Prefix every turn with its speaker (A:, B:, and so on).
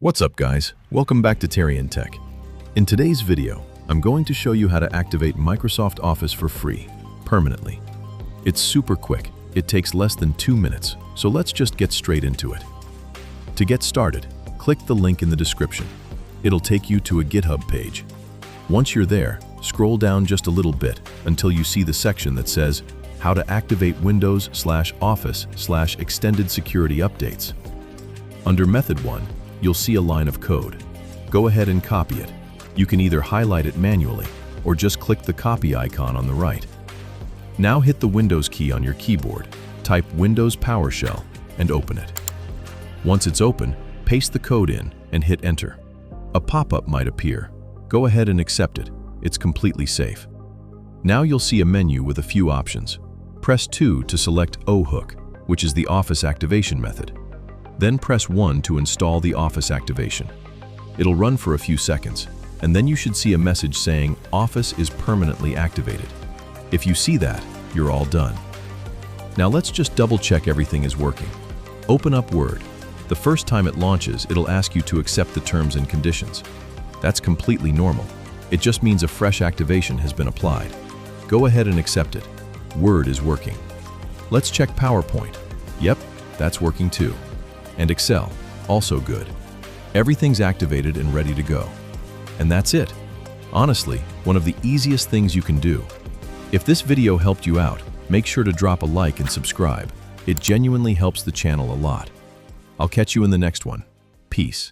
A: What's up guys? Welcome back to Tarian Tech. In today's video, I'm going to show you how to activate Microsoft Office for free, permanently. It's super quick, it takes less than 2 minutes, so let's just get straight into it. To get started, click the link in the description. It'll take you to a GitHub page. Once you're there, scroll down just a little bit until you see the section that says How to Activate Windows/Office/Extended Security Updates. Under Method 1, you'll see a line of code. Go ahead and copy it. You can either highlight it manually or just click the copy icon on the right. Now hit the Windows key on your keyboard, type Windows PowerShell, and open it. Once it's open, paste the code in and hit Enter. A pop-up might appear. Go ahead and accept it. It's completely safe. Now you'll see a menu with a few options. Press 2 to select O-Hook, which is the Office activation method. Then press 1 to install the Office activation. It'll run for a few seconds, and then you should see a message saying Office is permanently activated. If you see that, you're all done. Now let's just double-check everything is working. Open up Word. The first time it launches, it'll ask you to accept the terms and conditions. That's completely normal. It just means a fresh activation has been applied. Go ahead and accept it. Word is working. Let's check PowerPoint. Yep, that's working too. And Excel, also good. Everything's activated and ready to go. And that's it. Honestly, one of the easiest things you can do. If this video helped you out, make sure to drop a like and subscribe. It genuinely helps the channel a lot. I'll catch you in the next one. Peace.